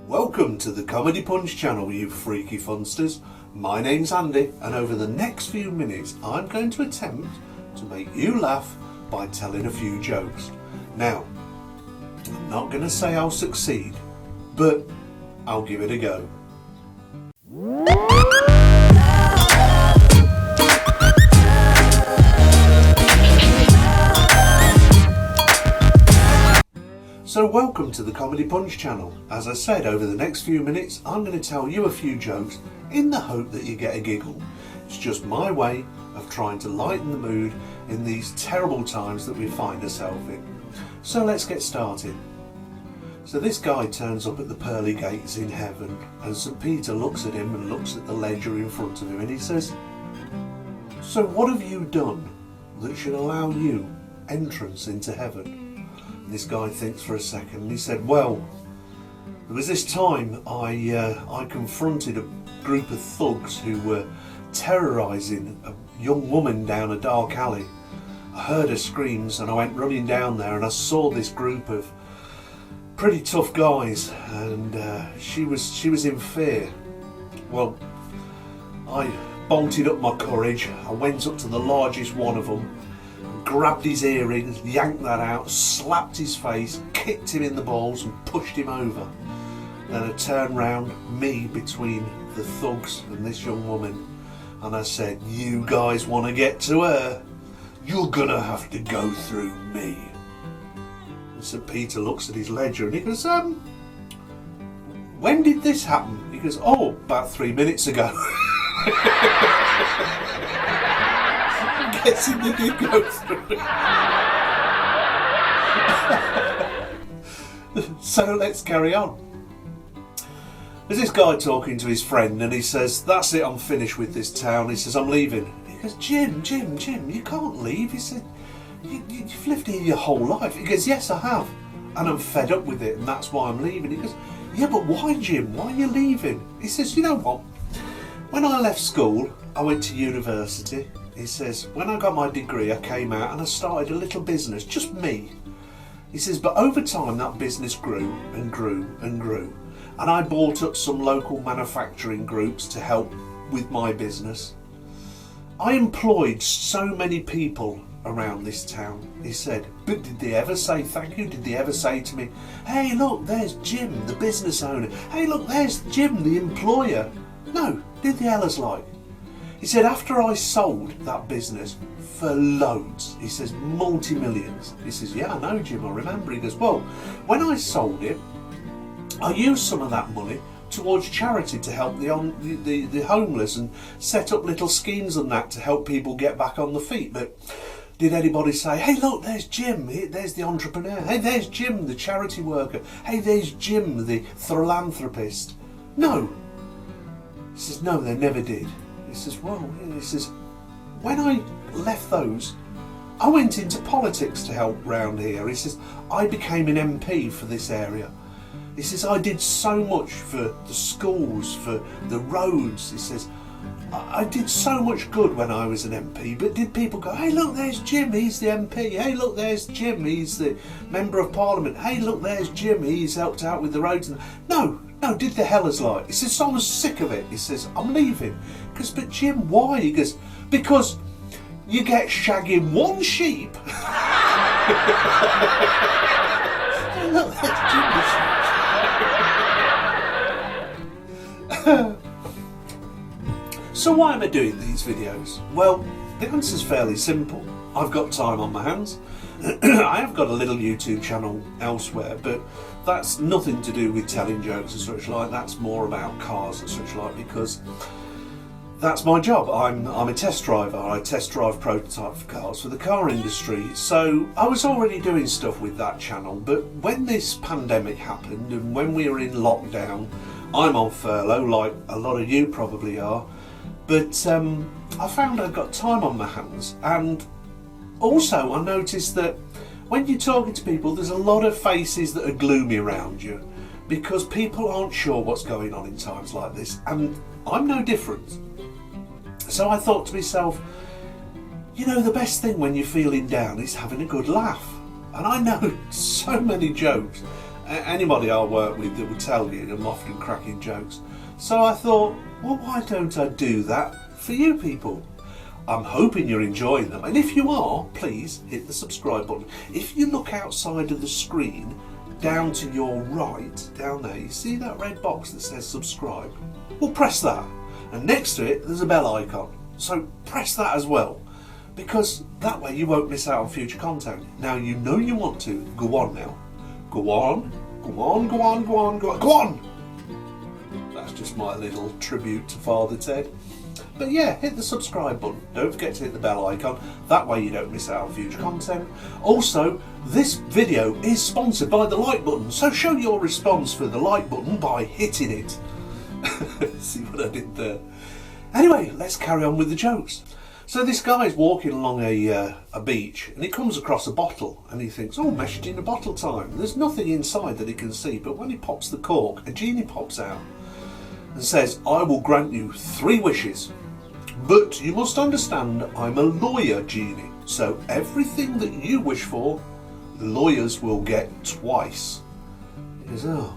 Welcome to the Comedy Punch channel, you freaky funsters. My name's Andy, and over the next few minutes I'm going to attempt to make you laugh by telling a few jokes. Now, I'm not going to say I'll succeed, but I'll give it a go. So welcome to the Comedy Punch channel. As I said, over the next few minutes I'm going to tell you a few jokes in the hope that you get a giggle. It's just my way of trying to lighten the mood in these terrible times that we find ourselves in. So let's get started. So this guy turns up at the pearly gates in heaven, and St. Peter looks at him and looks at the ledger in front of him, and he says, "So what have you done that should allow you entrance into heaven?" And this guy thinks for a second, and he said, "Well, there was this time I confronted a group of thugs who were terrorising a young woman down a dark alley. I heard her screams and I went running down there, and I saw this group of pretty tough guys, and she was in fear. Well, I bolted up my courage. I went up to the largest one of them, grabbed his earrings, yanked that out, slapped his face, kicked him in the balls and pushed him over. Then I turned round, me between the thugs and this young woman, and I said, 'You guys want to get to her? You're gonna have to go through me.'" And St. Peter looks at his ledger and he goes, "When did this happen?" He goes, "Oh, about 3 minutes ago." Guessing they did go through it. So let's carry on. There's this guy talking to his friend, and he says, "That's it, I'm finished with this town." He says, "I'm leaving." He goes, Jim, you can't leave." He said, "You've lived here your whole life." He goes, "Yes, I have, and I'm fed up with it, and that's why I'm leaving." He goes, "Yeah, but why, Jim? Why are you leaving?" He says, "You know what? When I left school, I went to university." He says, "When I got my degree, I came out and I started a little business, just me." He says, "But over time that business grew and grew and grew, and I bought up some local manufacturing groups to help with my business. I employed so many people around this town." He said, "But did they ever say thank you? Did they ever say to me, 'Hey, look, there's Jim, the business owner. Hey, look, there's Jim, the employer'? No, did they ever like?" He said, "After I sold that business for loads," he says, "multi-millions." He says, "Yeah, I know, Jim, I remember." He goes, "Well, when I sold it, I used some of that money towards charity to help the homeless and set up little schemes and that to help people get back on the feet. But did anybody say, 'Hey, look, there's Jim, there's the entrepreneur. Hey, there's Jim, the charity worker. Hey, there's Jim, the philanthropist'? No." He says, "No, they never did." He says, "Well," he says, "when I left those, I went into politics to help round here." He says, "I became an MP for this area." He says, "I did so much for the schools, for the roads." He says, I did so much good when I was an MP, but did people go, 'Hey, look, there's Jim, he's the MP. Hey, look, there's Jim, he's the Member of Parliament. Hey, look, there's Jim, he's helped out with the roads.' And no, did the hellers like?" He says, "So I was sick of it." He says, "I'm leaving." He goes, "But Jim, why?" He goes, "Because you get shagging one sheep." Look, that's Jim. So why am I doing these videos? Well, the answer's fairly simple. I've got time on my hands. I have got a little YouTube channel elsewhere, but that's nothing to do with telling jokes and such like. That's more about cars and such like, because that's my job. I'm a test driver. I test drive prototype cars for the car industry. So I was already doing stuff with that channel, but when this pandemic happened and when we were in lockdown, I'm on furlough like a lot of you probably are, but I found I'd got time on my hands, and also I noticed that when you're talking to people, there's a lot of faces that are gloomy around you because people aren't sure what's going on in times like this, and I'm no different. So I thought to myself, you know, the best thing when you're feeling down is having a good laugh. And I know so many jokes Anybody I work with that would tell you I'm often cracking jokes. So I thought, well, why don't I do that for you people? I'm hoping you're enjoying them, and if you are, please hit the subscribe button. If you look outside of the screen, down to your right, down there, you see that red box that says subscribe? Well, press that, and next to it there's a bell icon, so press that as well, because that way you won't miss out on future content. Now you know you want to, go on now. Go on, go on, go on, go on, go on, go on! That's just my little tribute to Father Ted. But yeah, hit the subscribe button. Don't forget to hit the bell icon. That way you don't miss out on future content. Also, this video is sponsored by the like button, so show your response for the like button by hitting it. See what I did there? Anyway, let's carry on with the jokes. So this guy's walking along a beach, and he comes across a bottle, and he thinks, oh, message in a bottle time. There's nothing inside that he can see, but when he pops the cork, a genie pops out and says, I will grant you 3 wishes, but you must understand I'm a lawyer, genie, so everything that you wish for, lawyers will get twice. He goes, oh,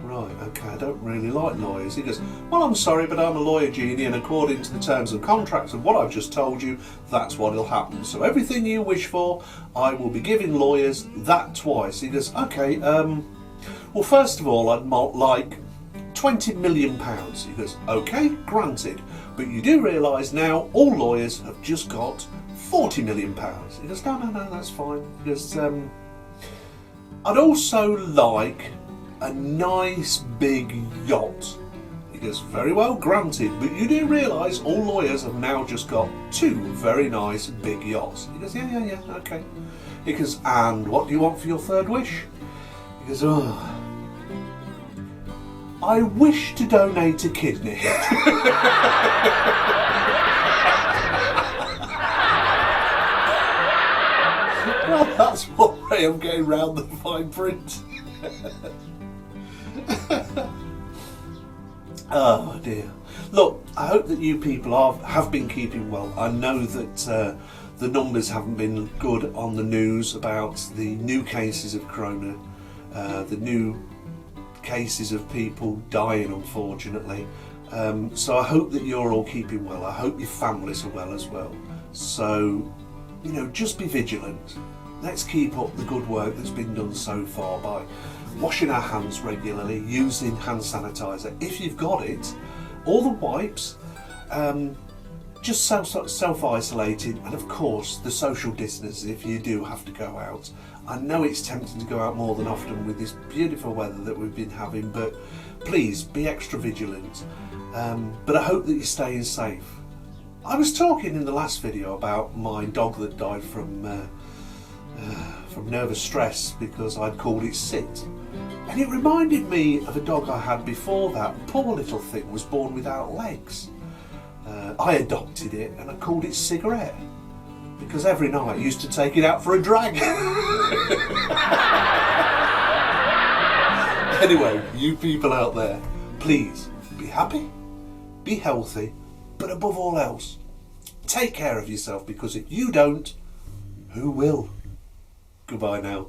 right, okay, I don't really like lawyers. He goes, well, I'm sorry, but I'm a lawyer, genie, and according to the terms and contracts of what I've just told you, that's what will happen. So everything you wish for, I will be giving lawyers that twice. He goes, okay, well, first of all, I'd like £20 million. He goes, okay, granted, but you do realise now all lawyers have just got £40 million. He goes, no, that's fine. He goes, I'd also like a nice big yacht. He goes, very well, granted, but you do realise all lawyers have now just got 2 very nice big yachts. He goes, yeah, okay. He goes, and what do you want for your 3rd wish? He goes, oh, I wish to donate a kidney. Well, that's one way I'm getting round the fine print. Oh dear. Look, I hope that you people have been keeping well. I know that the numbers haven't been good on the news about the new cases of corona, the new cases of people dying, unfortunately. So I hope that you're all keeping well. I hope your families are well as well. So, you know, just be vigilant. Let's keep up the good work that's been done so far by washing our hands regularly, using hand sanitizer if you've got it, all the wipes, just self-isolating, and of course the social distance if you do have to go out. I know it's tempting to go out more than often with this beautiful weather that we've been having, but please be extra vigilant. But I hope that you're staying safe. I was talking in the last video about my dog that died from nervous stress because I'd called it Sit. And it reminded me of a dog I had before that. Poor little thing was born without legs. I adopted it and I called it Cigarette because every night I used to take it out for a drag. Anyway, you people out there, please be happy, be healthy, but above all else, take care of yourself, because if you don't, who will? Goodbye now.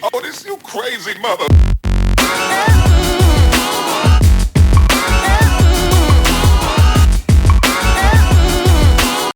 Oh, this you crazy mother.